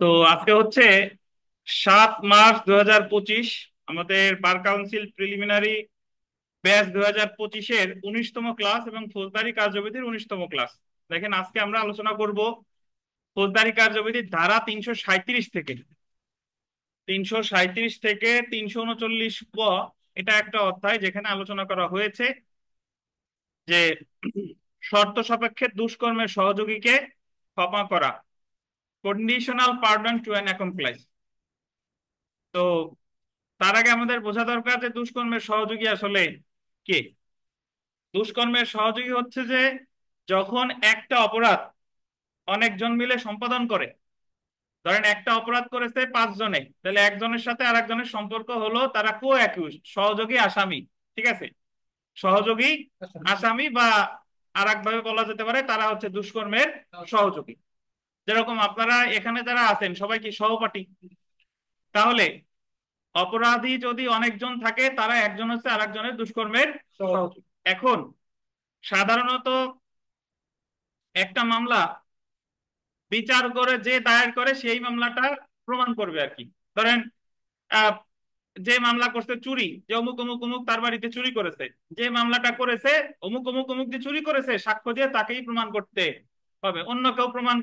তো আজকে হচ্ছে 7 মার্চ 2025। আমাদের বার কাউন্সিল প্রিলিমিনারি ব্যাচ 2025-এর 19তম ক্লাস এবং ফৌজদারি কার্যবিধির 19তম ক্লাস। দেখেন, আজকে আমরা আলোচনা করব ফৌজদারি কার্যবিধির ধারা 337 থেকে 337 থেকে 339 ক। এটা একটা অধ্যায় যেখানে আলোচনা করা হয়েছে যে শর্ত সাপেক্ষে দুষ্কর্মের সহযোগীকে ক্ষমা করা, কন্ডিশনাল পার্ডন টু অ্যান অ্যাকমপ্লাইস। তো তার আগে আমাদের বোঝা দরকার যে দুষ্কর্মের সহযোগী আসলে কে। দুষ্কর্মের সহযোগী হচ্ছে যে যখন একটা অপরাধ অনেকজন মিলে সম্পাদন করে। ধরেন একটা অপরাধ করেছে 5 জনে, তাহলে একজনের সাথে আর একজনের সম্পর্ক হলো তারা কো অ্যাকিউজ, সহযোগী আসামি। ঠিক আছে, সহযোগী আসামি, বা আর একভাবে বলা যেতে পারে তারা হচ্ছে দুষ্কর্মের সহযোগী। যেরকম আপনারা এখানে যারা আছেন সবাই কি সহপাঠী? তাহলে অপরাধী যদি অনেকজন থাকে তারা একজন হচ্ছে আরেকজনের দুষ্কর্মের সহযোগী। এখন সাধারণত একটা মামলা বিচার করে যে দায়ের করে সেই মামলাটা প্রমাণ করবে আর কি। ধরেন আহ, যে মামলা করছে চুরি, যে অমুক অমুক অমুক তার বাড়িতে চুরি করেছে, যে মামলাটা করেছে অমুক অমুক অমুক যে চুরি করেছে সাক্ষ্য দিয়ে তাকেই প্রমাণ করতে হবে। অন্য কেউ প্রমাণ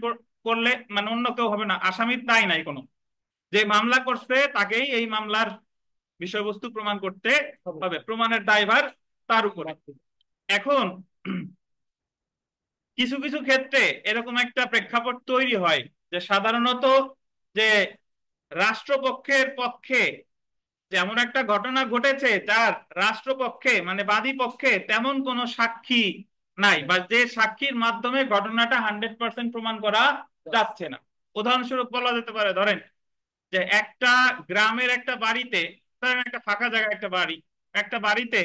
করলে মানে অন্য কেউ হবে না, আসামির দায় নাই কোনো। যে মামলা করছে তাকেই এই মামলার বিষয়বস্তু প্রমাণ করতে হবে, প্রমাণের দায়ভার তার উপর। এখন কিছু কিছু ক্ষেত্রে এরকম একটা প্রেক্ষাপট তৈরি হয় যে সাধারণত যে রাষ্ট্রপক্ষের পক্ষে যেমন একটা ঘটনা ঘটেছে যার রাষ্ট্রপক্ষে মানে বাদী পক্ষে তেমন কোনো সাক্ষী নাই, বা যে সাক্ষীর মাধ্যমে ঘটনাটা 100% প্রমাণ করা যাচ্ছে না। উদাহরণস্বরূপ বলা যেতে পারে, ধরেন যে একটা গ্রামের একটা বাড়িতে, ধরেন একটা ফাঁকা জায়গায় একটা বাড়ি, একটা বাড়িতে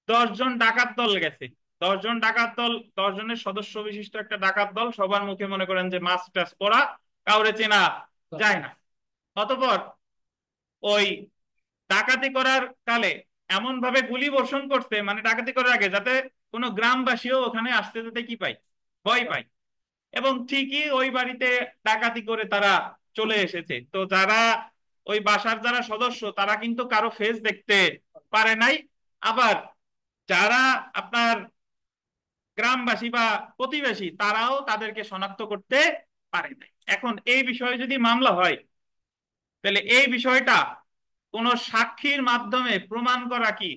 10 জন ডাকাত দল গেছে। 10 জন ডাকাত দল, 10 জনের সদস্য বিশিষ্ট একটা ডাকাত দল, সবার মুখে মনে করেন যে মাস্ক টাস্ক পরা, কাউরে চেনা যায় না। অতঃপর ওই ডাকাতি করার কালে এমন ভাবে গুলি বর্ষণ করছে, মানে ডাকাতি করার আগে, যাতে কোনো গ্রামবাসীও ওখানে আসতে যেতে কি পায়, ভয় পায়। এবং ঠিকই ওই বাড়িতে ডাকাতি করে তারা চলে এসেছে। তো যারা ওই বাসার যারা সদস্য তারা কিন্তু কারো ফেস দেখতে পারে নাই। আবার যারা আপনার গ্রামবাসী বা প্রতিবেশী তারাও তাদেরকে শনাক্ত করতে পারে নাই। এখন এই বিষয়ে যদি মামলা হয় তাহলে এই বিষয়টা কোন সাক্ষীর মাধ্যমে প্রমাণ করা কি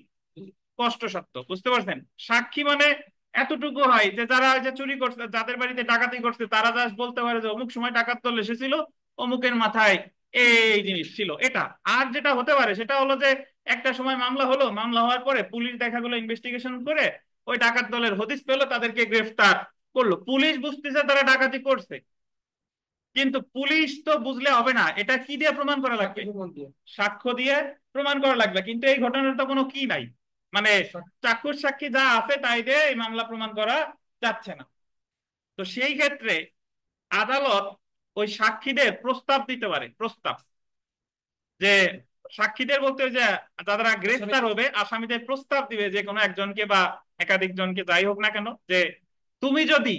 কষ্টসাধ্য, বুঝতে পারছেন? সাক্ষী মানে এতটুকু হয় যে যারা ওই যে চুরি করছে, যাদের বাড়িতে ডাকাতি করছে, তারা জাস্ট বলতে পারে যে অমুক সময় ডাকাত দল এসেছিল, অমুকের মাথায় এই জিনিস ছিল এটা। আর যেটা হতে পারে সেটা হলো যে একটা সময় মামলা হলো, মামলা হওয়ার পরে পুলিশ দেখা গেলো ইনভেস্টিগেশন করে ওই ডাকাত দলের হদিস পেলো, তাদেরকে গ্রেফতার করলো। পুলিশ বুঝতেছে তারা ডাকাতি করছে, কিন্তু পুলিশ তো বুঝলে হবে না, এটা কি দিয়ে প্রমাণ করা লাগবে? সাক্ষ্য দিয়ে প্রমাণ করা লাগবে। কিন্তু এই ঘটনার তো কোনো কি নাই, মানে চাক্ষুষ সাক্ষী যা আছে তাই দিয়ে এই মামলা প্রমাণ করা যাচ্ছে না। তো সেই ক্ষেত্রে আদালত ওই সাক্ষীদের প্রস্তাব দিতে পারে। প্রস্তাব যে সাক্ষীদের বলতে ওই যে যারা গ্রেফতার হবে আসামিদের প্রস্তাব দিবে যে কোনো একজনকে বা একাধিক জনকে, যাই হোক না কেন, যে তুমি যদি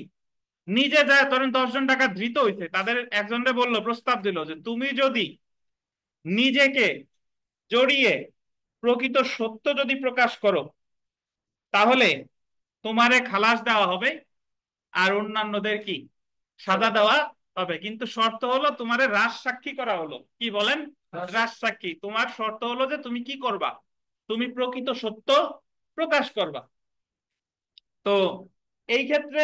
নিজে যায়, ধরেন 10 জন টাকা ধৃত হইছে, তাদের একজনকে বললো, প্রস্তাব দিল যে তুমি যদি নিজেকে জড়িয়ে প্রকৃত সত্য যদি প্রকাশ করো তাহলে তোমারে খালাস দেওয়া হবে, আর অন্যান্যদের কি সাজা দেওয়া হবে। কিন্তু শর্ত হলো তোমারে রাজসাক্ষী করা হলো। কি বলেন? রাজসাক্ষী। তোমার শর্ত হলো যে তুমি কি করবা, তুমি প্রকৃত সত্য প্রকাশ করবা। তো এই ক্ষেত্রে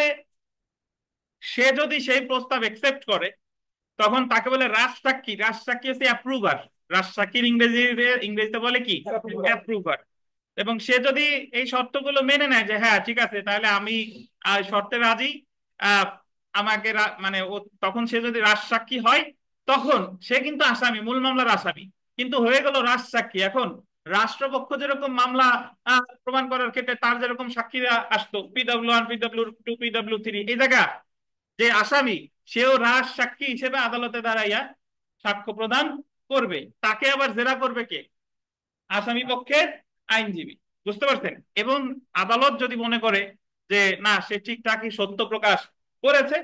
সে যদি সেই প্রস্তাব একসেপ্ট করে তখন তাকে বলে রাজসাক্ষী। রাজসাক্ষী হচ্ছে অ্যাপ্রুভার। রাজসাক্ষীর ইংরেজিতে বলে কি? অ্যাপ্রুভার। এবং সে যদি এই শর্তগুলো মেনে নেয় যে হ্যাঁ ঠিক আছে তাহলে আমি শর্তে রাজি, আহ, আমাকে মানে ও, তখন সে যদি রাজসাক্ষী হয় তখন সে কিন্তু আসামি, মূল মামলার আসামি, কিন্তু হয়ে গেল রাজসাক্ষী। এখন রাষ্ট্রপক্ষ যেরকম মামলা প্রমাণ করার ক্ষেত্রে তার যেরকম সাক্ষীরা আসতো, PW1 PW2 PW3, এই জায়গা যে আসামি সেও রাজ সাক্ষী হিসেবে আদালতে দাঁড়াইয়া সাক্ষ্য প্রদান করবে। তাকে আবার জেরা করবে কে? আসামি পক্ষের আইনজীবী। বুঝতে পারছেন? এবং আদালত যদি মনে করে যে না সে ঠিকঠাকই সত্য প্রকাশ করেছে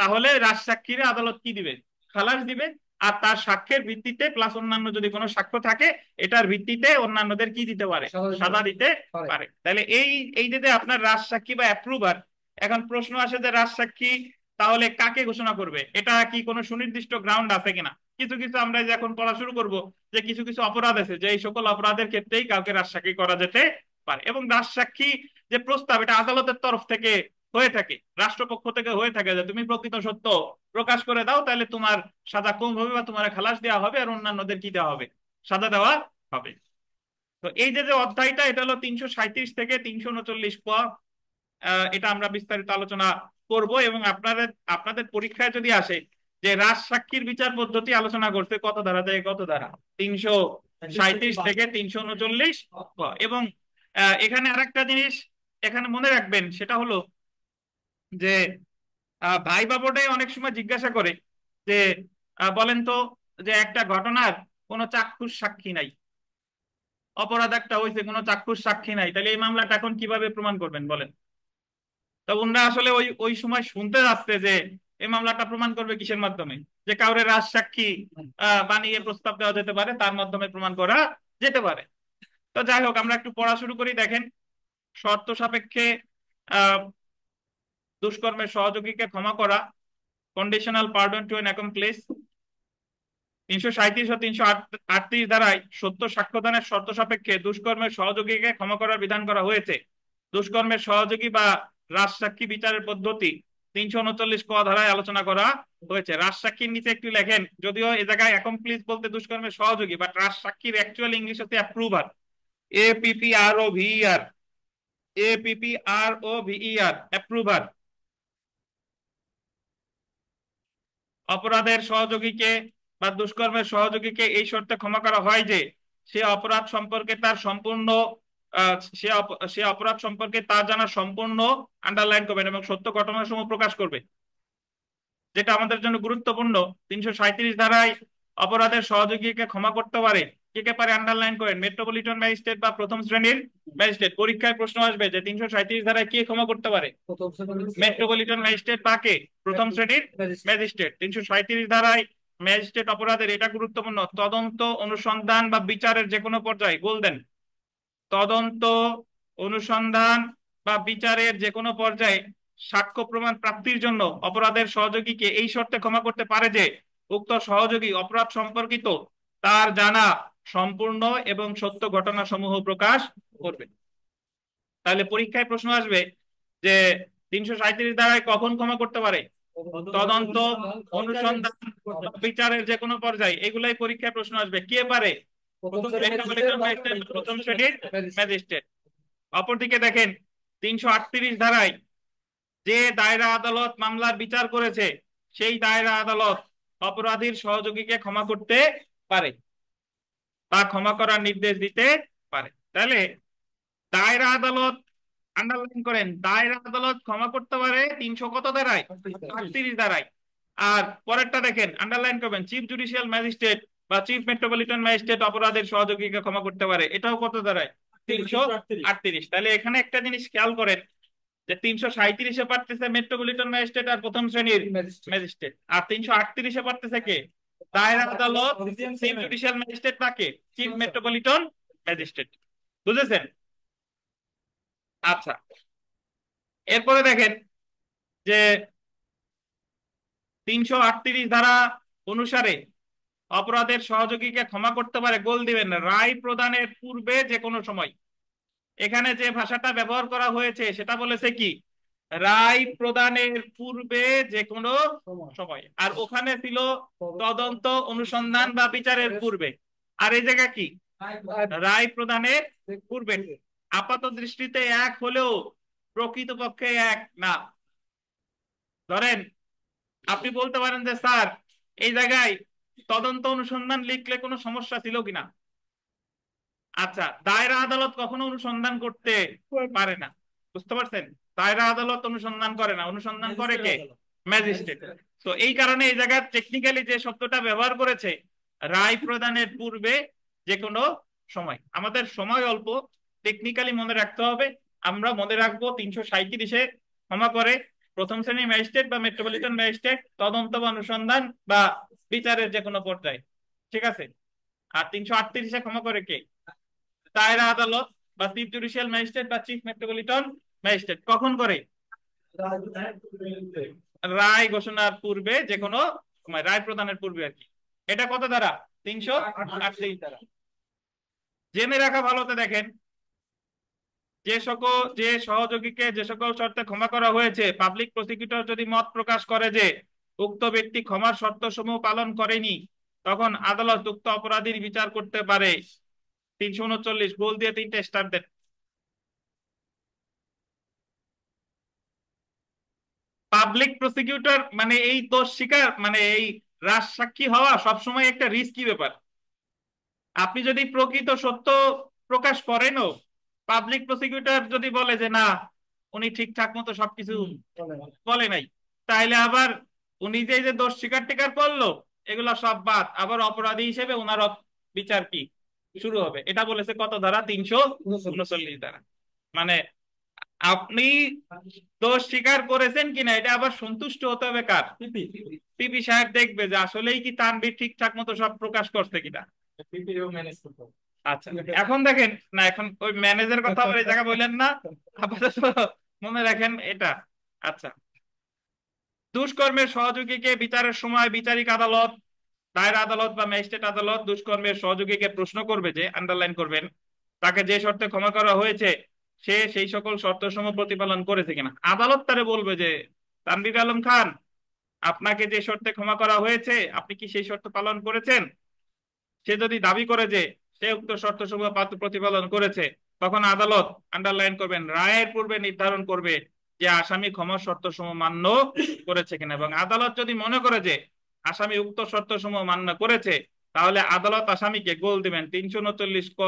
তাহলে রাজসাক্ষীরা আদালত কি দিবে? খালাস দিবে। আর তার সাক্ষ্যের ভিত্তিতে প্লাস অন্যান্য যদি কোনো সাক্ষ্য থাকে এটার ভিত্তিতে অন্যান্যদের কি দিতে পারে? সাজা দিতে পারে। তাহলে এই এই যে আপনার রাজসাক্ষী বা অ্যাপ্রুভার, এখন প্রশ্ন আসে যে রাজসাক্ষী তাহলে কাকে ঘোষণা করবে? এটা কি কোনো সুনির্দিষ্ট গ্রাউন্ড আছে কিনা? কিছু কিছু আমরা যে এখন পড়া শুরু করব যে কিছু কিছু অপরাধ আছে যে এই সকল অপরাধের ক্ষেত্রেই কাউকে রাজসাক্ষী করা যেতে পারে। এবং রাজসাক্ষী যে প্রস্তাব এটা আদালতের তরফ থেকে হয়ে থাকে, রাষ্ট্রপক্ষ থেকে হয়ে থাকে যে তুমি প্রকৃত সত্য প্রকাশ করে দাও, তাহলে তোমার সাজা কম হবে বা তোমার খালাস দেওয়া হবে আর অন্যান্যদের কি দেওয়া হবে? সাজা দেওয়া হবে। তো এই যে যে অধ্যায়টা এটা হলো 337 থেকে 339 ক। এটা আমরা বিস্তারিত আলোচনা করব। এবং আপনাদের আপনাদের পরীক্ষায় যদি আসে যে রাজসাক্ষীর বিচার পদ্ধতি আলোচনা করতে কত ধারা থেকে কত ধারা, 337 থেকে 339 ক। এবং এখানে আরেকটা জিনিস এখানে মনে রাখবেন, সেটা হলো যে ভাইবা বোর্ডে অনেক সময় জিজ্ঞাসা করে যে বলেন তো যে একটা ঘটনার কোনো চাক্ষুষ সাক্ষী নাই, অপরাধ একটা হয়েছে কোনো চাক্ষুষ সাক্ষী নাই, তাহলে এই মামলাটা এখন কিভাবে প্রমাণ করবেন বলেন? তো ওনারা আসলে ওই ওই সময় শুনতে যাচ্ছে যে এই মামলাটা প্রমাণ করবে কিসের মাধ্যমে? যে কাউরে রাজসাক্ষী বানিয়ে প্রস্তাব দেওয়া যেতে পারে, তার মাধ্যমে প্রমাণ করা যেতে পারে। তো যাই হোক, আমরা একটু পড়া শুরু করি। দেখেন, শর্ত সাপেক্ষে আহ দুষ্কর্মের সহযোগীকে ক্ষমা করা, conditional pardon to an accomplice. 337 ও 338 ধারায় সত্য সাক্ষ্যদানের শর্ত সাপেক্ষে দুষ্কর্মের সহযোগীকে ক্ষমা করার বিধান করা হয়েছে। দুষ্কর্মের সহযোগী বা রাজসাক্ষী বিচারের পদ্ধতি 339 ক ধারায় আলোচনা করা হয়েছে। রাজসাক্ষীর নিচে একটু লেখেন, যদিও এ জায়গায় অ্যাকমপ্লিস বলতে দুষ্কর্মের সহযোগী, বাট রাজসাক্ষীর অ্যাকচুয়াল ইংলিশ হচ্ছে অ্যাপ্রুভার, APPROVER, APPROVER, অ্যাপ্রুভার। অপরাধের সহযোগীকে বা দুষ্কর্মের সহযোগীকে এই শর্তে ক্ষমা করা হয় যে সে অপরাধ সম্পর্কে তার সম্পূর্ণ সে অপরাধ সম্পর্কে তার জানা সম্পূর্ণ আন্ডারলাইন করবেন এবং সত্য ঘটনাসমূহ প্রকাশ করবে। যেটা আমাদের জন্য গুরুত্বপূর্ণ, 337 ধারায় অপরাধের সহযোগীকে ক্ষমা করতে পারে কে কে পারে? আন্ডারলাইন করেন, মেট্রোপলিটন ম্যাজিস্ট্রেট বা প্রথম শ্রেণীর ম্যাজিস্ট্রেট। পরীক্ষায় প্রশ্ন আসবে যে 337 ধারায় কে ক্ষমা করতে পারে? মেট্রোপলিটন ম্যাজিস্ট্রেট বা কে? প্রথম শ্রেণীর ম্যাজিস্ট্রেট। 337 ধারায় ম্যাজিস্ট্রেট অপরাধের, এটা গুরুত্বপূর্ণ, তদন্ত, অনুসন্ধান বা বিচারের যে কোনো পর্যায়ে, গোল দেন, তদন্ত, অনুসন্ধান বা বিচারের যে কোনো পর্যায়ে সাক্ষ্য প্রমাণ প্রাপ্তির জন্য অপরাধের সহযোগীকে এই শর্তে ক্ষমা করতে পারে যে উক্ত সহযোগী অপরাধ সম্পর্কিত তার জানা সম্পূর্ণ এবং সত্য ঘটনা সমূহ প্রকাশ করবে। তাহলে পরীক্ষায় প্রশ্ন আসবে যে 337 ধারায় কখন ক্ষমা করতে পারে? তদন্ত, অনুসন্ধান, বিচারের যে কোনো পর্যায়ে, এগুলাই পরীক্ষায় প্রশ্ন আসবে। কে পারে? প্রথম শ্রেণীর ম্যাজিস্ট্রেট। অপরদিকে দেখেন, 338 ধারায় যে দায়রা আদালত মামলার বিচার করেছে সেই দায়রা আদালত অপরাধীর সহযোগীকে ক্ষমা করতে পারে বা ক্ষমা করার নির্দেশ দিতে পারে। তাহলে দায়রা আদালত, আন্ডারলাইন করেন, দায়রা আদালত ক্ষমা করতে পারে 300 কত ধারায়? 38 ধারায়। আর পরেরটা দেখেন, আন্ডারলাইন করবেন, চিফ জুডিশিয়াল ম্যাজিস্ট্রেট বা চিফ মেট্রোপলিটন ম্যাজিস্ট্রেট অপরাধের সহযোগীকে ক্ষমা করতে পারে, এটাও কত ধারায়? 338। তাহলে এখানে একটা জিনিস খেয়াল করেন যে 337-এ পারতেছে মেট্রোপলিটন ম্যাজিস্ট্রেট আর প্রথম শ্রেণীর ম্যাজিস্ট্রেট, আর 338-এ পারতেছে কে? দায়রা আদালত, চিফ জুডিশিয়াল ম্যাজিস্ট্রেট বা কে? Chief metropolitan magistrate. বুঝেছেন? আচ্ছা, এরপরে দেখেন যে 338 ধারা অনুসারে অপরাধের সহযোগীকে ক্ষমা করতে পারে, গোল দিবেন, রায় প্রদানের পূর্বে যে কোনো সময়। এখানে যে ভাষাটা ব্যবহার করা হয়েছে সেটা বলেছে কি? রায় প্রদানের পূর্বে যে কোনো সময়। আর ওখানে ছিল তদন্ত, অনুসন্ধান বা বিচারের পূর্বে। আর এই জায়গা কি? রায় প্রদানের পূর্বে। আপাত দৃষ্টিতে এক হলেও প্রকৃতপক্ষে এক না। ধরেন আপনি বলতে পারেন যে স্যার এই জায়গায় তদন্ত অনুসন্ধান লিখলে কোনো সমস্যা ছিল কিনা? আচ্ছা, দায়রা আদালত কখনো অনুসন্ধান করতে পারে না, বুঝতে পারছেন? দায়রা আদালত অনুসন্ধান করে না, অনুসন্ধান করে কে? ম্যাজিস্ট্রেট। তো এই কারণে এই জায়গায় টেকনিক্যালি যে শব্দটা ব্যবহার করেছে রায় প্রদানের পূর্বে যে কোনো সময়, আমাদের সময় অল্প, টেকনিক্যালি মনে রাখতে হবে। আমরা মনে রাখবো 337-এ ক্ষমা করে প্রথম শ্রেণীর ম্যাজিস্ট্রেট বা মেট্রোপলিটন ম্যাজিস্ট্রেট, তদন্ত বা অনুসন্ধান বা বিচারের যে কোনো পর্যায়ে, ঠিক আছে। আর 338-এ ক্ষমা করে কে? দায়রা আদালত বা চিফ জুডিশিয়াল ম্যাজিস্ট্রেট বা চিফ মেট্রোপলিটন ম্যাজিস্ট্রেট। কখন করে? রায় ঘোষণার পূর্বে, যে কোনো সময়, রায় প্রদানের পূর্বে আর কি। এটা কত ধারা? 338 ধারা। জেনে রাখা ভালোতে দেখেন, যে সহযোগীকে যে সকল শর্তে ক্ষমা করা হয়েছে, পাবলিক প্রসিকিউটর যদি মত প্রকাশ করে যে উক্ত ব্যক্তি ক্ষমার শর্তসমূহ পালন করেনি, তখন আদালত উক্ত অপরাধীর বিচার করতে পারে। 339 গোল দিয়ে 3টে স্টার দেন। পাবলিক প্রসিকিউটর মানে এই দোষ স্বীকার, মানে এই রাজসাক্ষী হওয়া সবসময় একটা রিস্কি ব্যাপার। আপনি যদি প্রকৃত সত্য প্রকাশ করেনও, পাবলিক প্রসিকিউটর যদি বলে যে না, উনি ঠিকঠাক মতো সবকিছু বলে নাই, তাহলে আবার উনি যে যে দোষ স্বীকার টিকার করলো, এগুলা সব বাদ, আবার অপরাধী হিসেবে ওনার বিচার কি শুরু হবে। এটা বলেছে কত ধারা? 339 ধারা। মানে আপনি দোষ স্বীকার করেছেন কিনা এটা আবার সন্তুষ্ট হতে হবে কার? পিপি সাহেব দেখবে যে আসলেই কি তানভীর ঠিকঠাক মতো সব প্রকাশ করছে কিনা। আচ্ছা, এখন দেখেন না, এখন ওই ম্যানেজার কথা আবার এই জায়গা বললেন না, আপাতত মনে রাখেন এটা। আচ্ছা, দুষ্কর্মের সহযোগীকে বিচারের সময় বিচারিক আদালত, দায়রা আদালত বা ম্যাজিস্ট্রেট আদালত দুষ্কর্মের সহযোগীকে প্রশ্ন করবে, যে আন্ডারলাইন করবেন, তাকে যে শর্তে ক্ষমা করা হয়েছে সে সেই সকল শর্তসমূহ প্রতিপালন করেছে কিনা। আদালত তারে বলবে যে তানভীর আলম খান, আপনাকে যে শর্তে ক্ষমা করা হয়েছে আপনি কি সেই শর্ত পালন করেছেন? সে যদি দাবি করে যে সে উক্ত শর্তসমূহ প্রতিপালন করেছে, তখন আদালত আন্ডারলাইন করবেন, রায়ের পূর্বে নির্ধারণ করবে যে আসামি ক্ষমার শর্তসমূহ মান্য করেছে কিনা। এবং আদালত যদি মনে করে যে আসামি উক্ত শর্তসমূহ মান্য করেছে, তাহলে আদালত আসামিকে গোল দিবেন 339 ক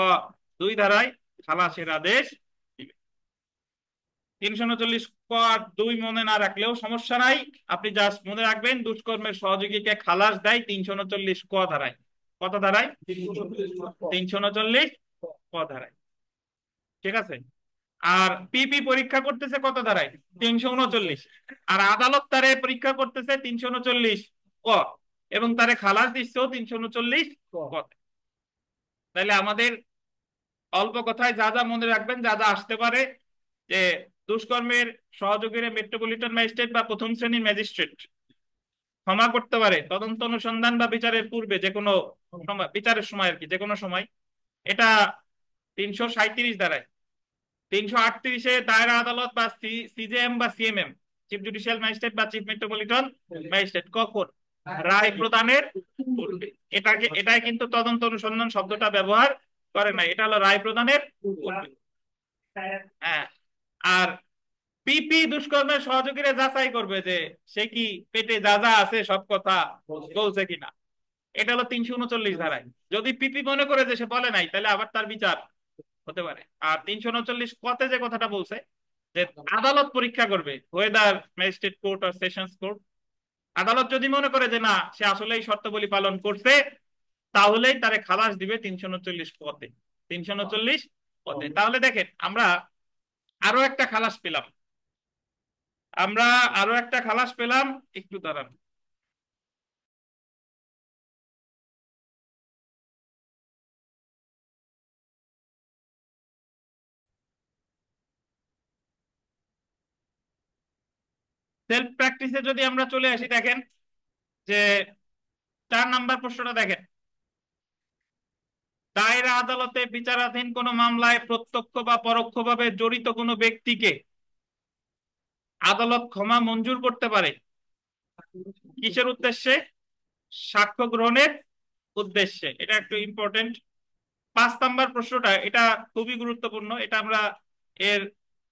2 ধারায় খালাসের আদেশ দিবে। 339 ক 2 মনে না রাখলেও সমস্যা নাই, আপনি জাস্ট মনে রাখবেন দুষ্কর্মের সহযোগীকে খালাস দেয় 339 ক ধারায়। কত ধারায়? 339 ক ধারায়, ঠিক আছে। আর পিপি পরীক্ষা করতেছে কত ধারায়? 339। আর আদালত তারে পরীক্ষা করতেছে 339 ক, এবং তারে খালাস দিচ্ছেও 339 ক। তাহলে আমাদের অল্প কথায় যা যা মনে রাখবেন, যা যা আসতে পারে, যে দুষ্কর্মের সহযোগীরা মেট্রোপলিটন ম্যাজিস্ট্রেট বা প্রথম শ্রেণীর ম্যাজিস্ট্রেট ক্ষমা করতে পারে তদন্ত অনুসন্ধান বা বিচারের পূর্বে, যে কোনো বিচারের সময় আর কি, যে কোনো সময়। এটা 337 দ্বারায়। 338-এ দায়রা আদালত বা সিজেএম বা সিএমএম, চিফ জুডিশিয়াল ম্যাজিস্ট্রেট বা চিফ মেট্রোপলিটন ম্যাজিস্ট্রেট, কখন? রায় প্রদানের পূর্বে। এটাই কিন্তু তদন্ত অনুসন্ধান শব্দটা ব্যবহার করে না, এটা হলো রায় প্রদানের পূর্বে। হ্যাঁ। আর পিপি দুষ্কর্মের সহযোগীরা যাচাই করবে যে সে কি পেটে যা যা আছে সব কথা বলছে কিনা। এটা হলো 339 ধারায়। যদি পিপি মনে করে যে সে বলে নাই, তাহলে আবার তার বিচার হতে পারে। আর 339 কতে যে কথাটা বলছে যে আদালত পরীক্ষা করবে, ওয়েদার ম্যাজিস্ট্রেট কোর্ট আর সেশনস কোর্ট, আদালত যদি মনে করে যে না সে আসলেই শর্তাবলী পালন করছে, তাহলেই তারে খালাস দিবে 339 পদে। 339 পদে। তাহলে দেখেন আমরা আরো একটা খালাস পেলাম, আমরা আরো একটা খালাস পেলাম। একটু দাঁড়ান। সেলফ প্র্যাকটিসে যদি আমরা চলে আসি, দেখেন যে 4 নাম্বার প্রশ্নটা দেখেন, দায়রা আদালতে বিচারাধীন কোন মামলায় প্রত্যক্ষ বা পরোক্ষভাবে জড়িত কোনো ব্যক্তিকে আদালত ক্ষমা মঞ্জুর করতে পারে কিসের উদ্দেশ্যে? সাক্ষ্য গ্রহণের উদ্দেশ্যে। এটা একটু ইম্পর্টেন্ট। 5 নাম্বার প্রশ্নটা এটা খুবই গুরুত্বপূর্ণ, এটা আমরা এর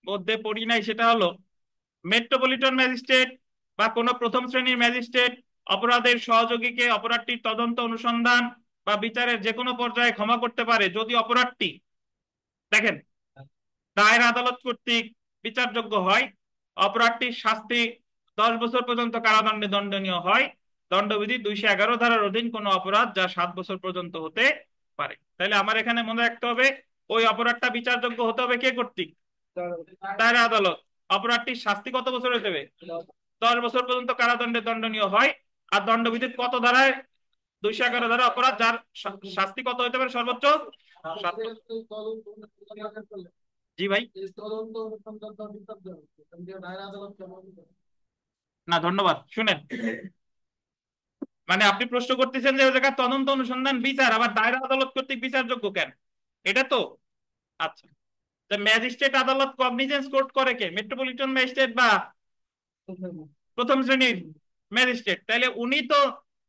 মধ্যে পড়ি নাই। সেটা হলো মেট্রোপলিটন ম্যাজিস্ট্রেট বা কোনো প্রথম শ্রেণীর ম্যাজিস্ট্রেট অপরাধের সহযোগীকে অপরাধটির তদন্ত অনুসন্ধান বা বিচারের যে কোনো পর্যায়ে ক্ষমা করতে পারে যদি অপরাধটি, দেখেন, দায়রা আদালত কর্তৃক বিচারযোগ্য হয়, অপরাধটির শাস্তি 10 বছর পর্যন্ত কারাদণ্ডে দণ্ডনীয় হয়, দণ্ডবিধি 211 ধারার অধীন কোনো অপরাধ যা 7 বছর পর্যন্ত হতে পারে। তাহলে আমার এখানে মনে রাখতে হবে ওই অপরাধটা বিচারযোগ্য হতে হবে কে কর্তৃক? দায়রা আদালত। অপরাধটির শাস্তি কত বছর হতে হবে? 10 বছর পর্যন্ত কারাদণ্ডে দণ্ডনীয় হয়। আর দণ্ডবিধির কত ধারায়? 211 ধারা অপরাধ যার শাস্তি কত হতে পারে সর্বোচ্চ? 7 বছর। জি ভাই। না ধন্যবাদ, শুনেন, মানে আপনি প্রশ্ন করতেছেন যে ওই জায়গায় তদন্ত অনুসন্ধান বিচার আবার দায়রা আদালত কর্তৃক বিচারযোগ্য কেন, এটা তো। আচ্ছা, ম্যাজিস্ট্রেট আদালত কগনিজেন্স কোর্ট করে কে? মেট্রোপলিটন ম্যাজিস্ট্রেট বা প্রথম শ্রেণীর ম্যাজিস্ট্রেট? তাহলে উনি তো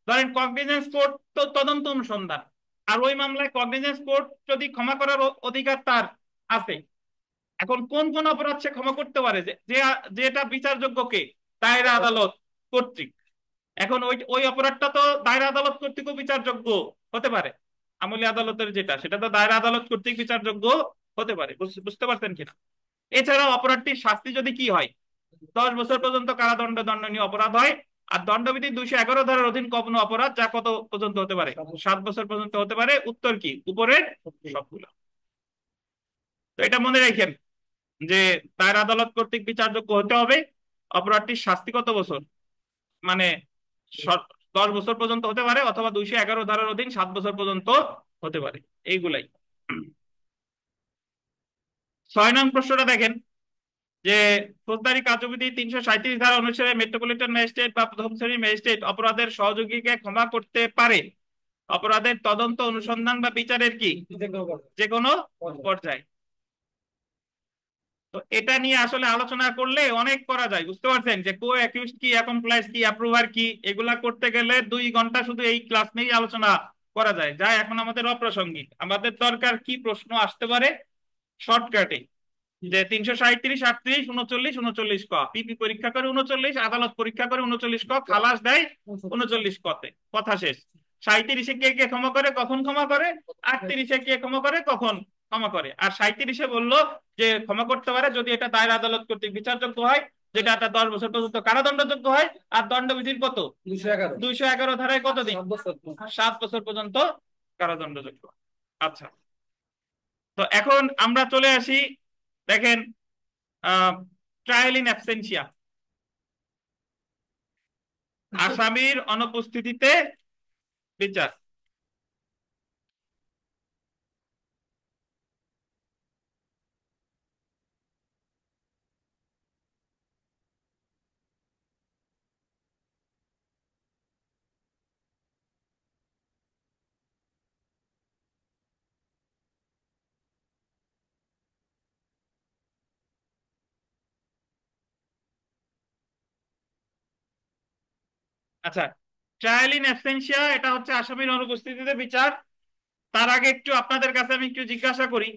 ধরেন কগনিজেন্স কোর্ট তো তদন্ত অনুসন্ধান, আর ওই মামলায় কগনিজেন্স কোর্ট যদি ক্ষমা করার অধিকার তার আছে। এখন কোন কোন অপরাধ সে ক্ষমা করতে পারে যেটা বিচারযোগ্য কে? দায়রা আদালত কর্তৃক। এখন ওই ওই অপরাধটা তো দায়রা আদালত কর্তৃক বিচারযোগ্য হতে পারে। আমলি আদালতের যেটা, সেটা তো দায়রা আদালত কর্তৃক বিচারযোগ্য হতে পারে। বুঝতে পারছেন কিনা? এছাড়াও অপরাধটির শাস্তি যদি কি হয়, 10 বছর পর্যন্ত কারাদণ্ড দণ্ডনীয় অপরাধ হয়। আর দণ্ডবিধি 211 ধারার অধীন কোনো অপরাধ যা কত পর্যন্ত হতে পারে? 7 বছর পর্যন্ত হতে পারে। উত্তর কি? উপরের সবগুলো। তো এটা মনে রাখেন যে দায়রা আদালত কর্তৃক বিচারযোগ্য হতে হবে। অপরাধটির শাস্তি কত বছর? মানে 10 বছর পর্যন্ত হতে পারে, অথবা 211 ধারার অধীন 7 বছর পর্যন্ত হতে পারে। এইগুলাই। 6 নং প্রশ্নটা দেখেন যে ফৌজদারি কার্যবিধি 337 ধারা অনুসারে মেট্রোপলিটন ম্যাজিস্ট্রেট বা প্রথম শ্রেণীর ম্যাজিস্ট্রেট অপরাধের সহযোগীকে ক্ষমা করতে পারে অপরাধের তদন্ত অনুসন্ধান বা বিচারের কি যে কোনো পর্যায়ে। তো এটা নিয়ে আসলে আলোচনা করলে অনেক করা যায়, বুঝতে পারছেন, যে কো অ্যাকিউজড কি, অ্যাকমপ্লাইজ কি, অ্যাপ্রুভার কি, এগুলা করতে গেলে 2 ঘন্টা শুধু এই ক্লাস নিয়েই আলোচনা করা যায়, যা এখন আমাদের অপ্রাসঙ্গিক। আমাদের দরকার কি প্রশ্ন আসতে পারে শর্টকাটে, যে 337, 38, 39, 39 ক, পিপি পরীক্ষা করে 39, আদালত পরীক্ষা করে 39 ক, খালাস দেয় 39 কতে, কথা শেষ। 37-এ কে কে ক্ষমা করে, কখন ক্ষমা করে? 38-এ কে ক্ষমা করে, কখন ক্ষমা করে? আর 37-এ বললো যে ক্ষমা করতে পারে যদি এটা দায়রা আদালত কর্তৃক বিচারযোগ্য হয়, যেটা 10 বছর পর্যন্ত কারাদণ্ডযোগ্য হয়। আর দণ্ডবিধির কত? 211 ধারায় কত দিন? 7 বছর পর্যন্ত কারাদণ্ডযোগ্য। আচ্ছা, তো এখন আমরা চলে আসি, দেখেন, ট্রায়াল ইন অ্যাবসেন্সিয়া, আসামির অনুপস্থিতিতে বিচার। আচ্ছা, ট্রায়াল ইন অ্যাবসেন্সিয়া এটা হচ্ছে আসামির অনুপস্থিতিতে বিচার। তার আগে একটু আপনাদের কাছে আমি একটু জিজ্ঞাসা করি,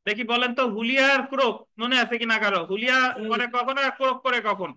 দেখি বলেন তো, হুলিয়া আর ক্রোক মনে আছে কিনা কারো? হুলিয়া করে কখন আর ক্রোক করে কখন?